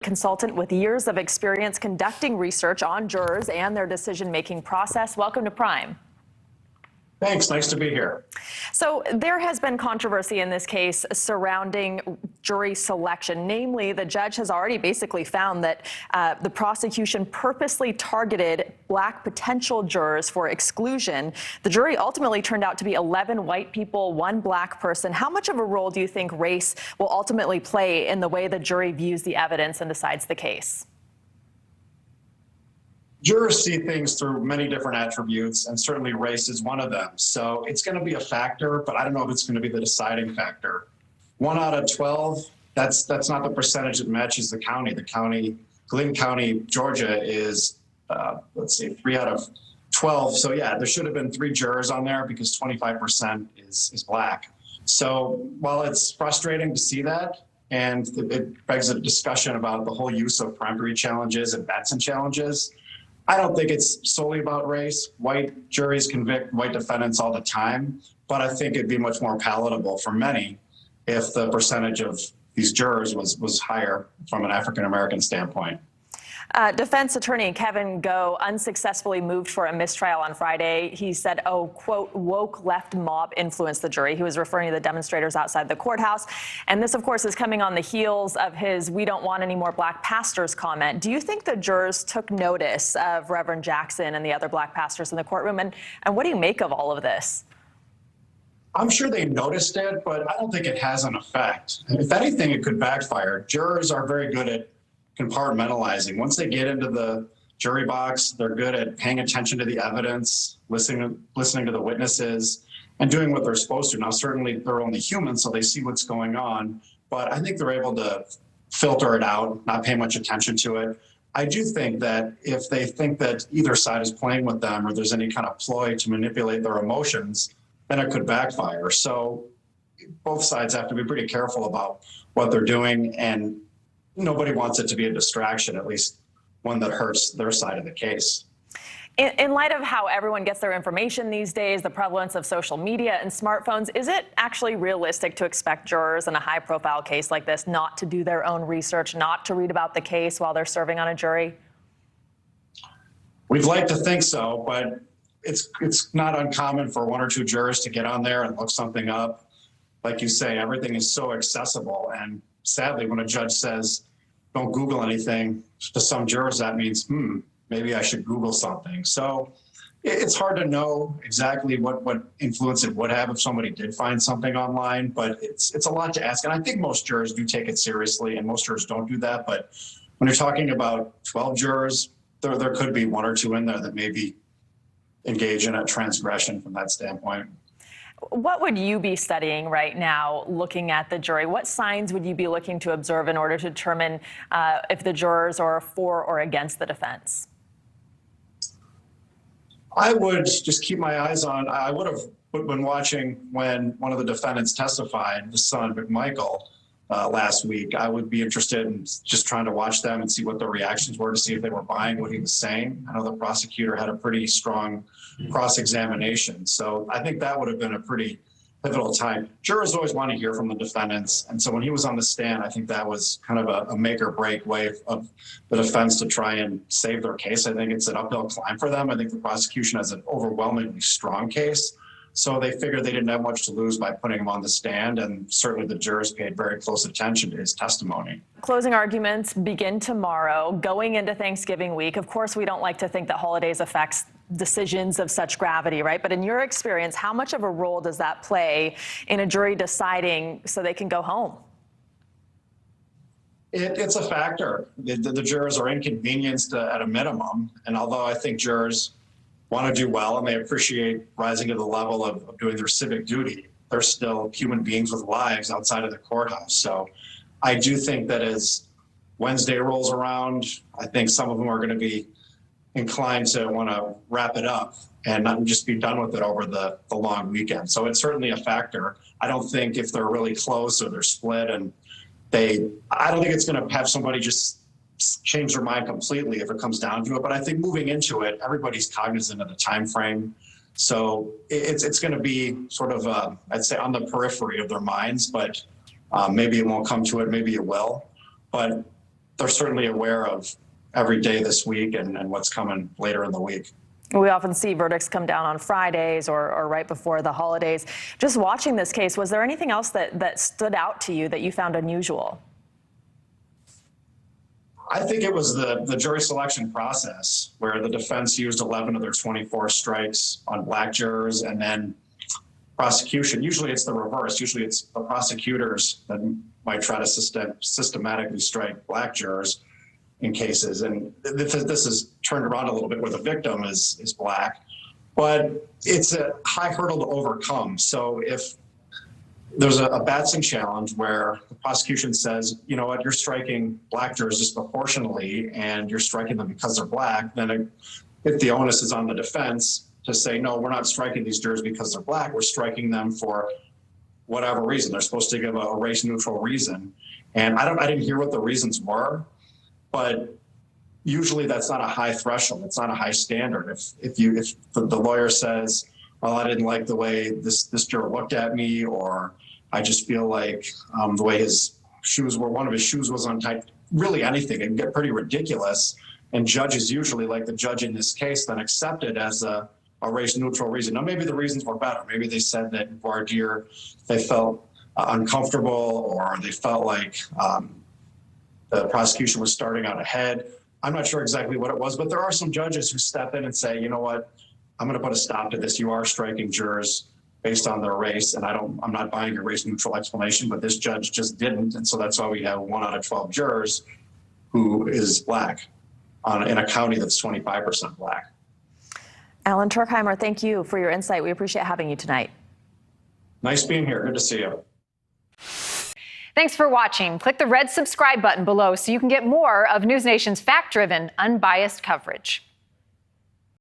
Consultant with years of experience conducting research on jurors and their decision-making process. Welcome to Prime. Thanks. Nice to be here. So there has been controversy in this case surrounding jury selection. Namely, the judge has already basically found that the prosecution purposely targeted black potential jurors for exclusion. The jury ultimately turned out to be 11 white people, 1 black person. How much of a role do you think race will ultimately play in the way the jury views the evidence and decides the case? Jurors see things through many different attributes, and certainly race is one of them. So it's going to be a factor, but I don't know if it's going to be the deciding factor. 1 out of 12, that's not the percentage that matches the county. The county, Glynn County, Georgia is, 3 out of 12. So yeah, there should have been 3 jurors on there because 25% is black. So while it's frustrating to see that, and it begs a discussion about the whole use of peremptory challenges and Batson challenges, I don't think it's solely about race. White juries convict white defendants all the time, but I think it'd be much more palatable for many if the percentage of these jurors was higher from an African-American standpoint. Defense attorney Kevin Go unsuccessfully moved for a mistrial on Friday. He said, oh, quote, woke left mob influenced the jury. He was referring to the demonstrators outside the courthouse. And this, of course, is coming on the heels of his "we don't want any more black pastors" comment. Do you think the jurors took notice of Reverend Jackson and the other black pastors in the courtroom? And what do you make of all of this? I'm sure they noticed it, but I don't think it has an effect. If anything, it could backfire. Jurors are very good at compartmentalizing. Once they get into the jury box, they're good at paying attention to the evidence, listening to the witnesses, and doing what they're supposed to. Now, certainly they're only human, so they see what's going on, but I think they're able to filter it out, not pay much attention to it. I do think that if they think that either side is playing with them or there's any kind of ploy to manipulate their emotions, then it could backfire. So both sides have to be pretty careful about what they're doing, and nobody wants it to be a distraction, at least one that hurts their side of the case. In light of how everyone gets their information these days, the prevalence of social media and smartphones, is it actually realistic to expect jurors in a high-profile case like this not to do their own research, not to read about the case while they're serving on a jury? We'd like to think so, but it's not uncommon for 1 or 2 jurors to get on there and look something up. Like you say, everything is so accessible, and sadly, when a judge says, don't Google anything, to some jurors that means, maybe I should Google something. So it's hard to know exactly what influence it would have if somebody did find something online, but it's a lot to ask. And I think most jurors do take it seriously, and most jurors don't do that. But when you're talking about 12 jurors, there could be 1 or 2 in there that maybe engage in a transgression from that standpoint. What would you be studying right now looking at the jury? What signs would you be looking to observe in order to determine if the jurors are for or against the defense? I would just keep my eyes on, I would have been watching when one of the defendants testified, the son, McMichael, last week. I would be interested in just trying to watch them and see what their reactions were, to see if they were buying what he was saying. I know the prosecutor had a pretty strong cross-examination, so I think that would have been a pretty pivotal time. Jurors always want to hear from the defendants, and so when he was on the stand, I think that was kind of a make or break way of the defense to try and save their case. I think it's an uphill climb for them. I think the prosecution has an overwhelmingly strong case, so they figured they didn't have much to lose by putting him on the stand, and certainly the jurors paid very close attention to his testimony. Closing arguments begin tomorrow, going into Thanksgiving week. Of course, we don't like to think that holidays affects decisions of such gravity, right? But in your experience, how much of a role does that play in a jury deciding so they can go home? It's a factor. The jurors are inconvenienced at a minimum, and although I think jurors want to do well and they appreciate rising to the level of doing their civic duty, they're still human beings with lives outside of the courthouse. So I do think that as Wednesday rolls around, I think some of them are going to be inclined to want to wrap it up and not just be done with it over the long weekend. So it's certainly a factor. I don't think if they're really close or they're split and I don't think it's going to have somebody just change their mind completely if it comes down to it. But I think moving into it, everybody's cognizant of the time frame. So it's going to be sort of, I'd say, on the periphery of their minds, but maybe it won't come to it, maybe it will. But they're certainly aware of every day this week and what's coming later in the week. We often see verdicts come down on Fridays or right before the holidays. Just watching this case, was there anything else that stood out to you that you found unusual? I think it was the jury selection process where the defense used 11 of their 24 strikes on black jurors, and then prosecution. Usually it's the reverse. Usually it's the prosecutors that might try to systematically strike black jurors in cases. And this is turned around a little bit where the victim is black, but it's a high hurdle to overcome. So if there's a Batson challenge where the prosecution says, you know what, you're striking black jurors disproportionately and you're striking them because they're black, then if the onus is on the defense to say, no, we're not striking these jurors because they're black, we're striking them for whatever reason. They're supposed to give a race neutral reason. And I didn't hear what the reasons were, but usually that's not a high threshold. It's not a high standard. If the lawyer says, well, I didn't like the way this juror looked at me, or I just feel like the way one of his shoes was untied, really anything, it can get pretty ridiculous. And judges usually, like the judge in this case, then accept it as a race neutral reason. Now, maybe the reasons were better. Maybe they said that voir dire, they felt uncomfortable, or they felt like the prosecution was starting out ahead. I'm not sure exactly what it was, but there are some judges who step in and say, you know what, I'm going to put a stop to this. You are striking jurors based on their race, and I'm not buying your race neutral explanation, but this judge just didn't. And so that's why we have 1 out of 12 jurors who is black in a county that's 25% black. Alan Tuerkheimer, thank you for your insight. We appreciate having you tonight. Nice being here. Good to see you. Thanks for watching. Click the red subscribe button below so you can get more of NewsNation's fact-driven, unbiased coverage.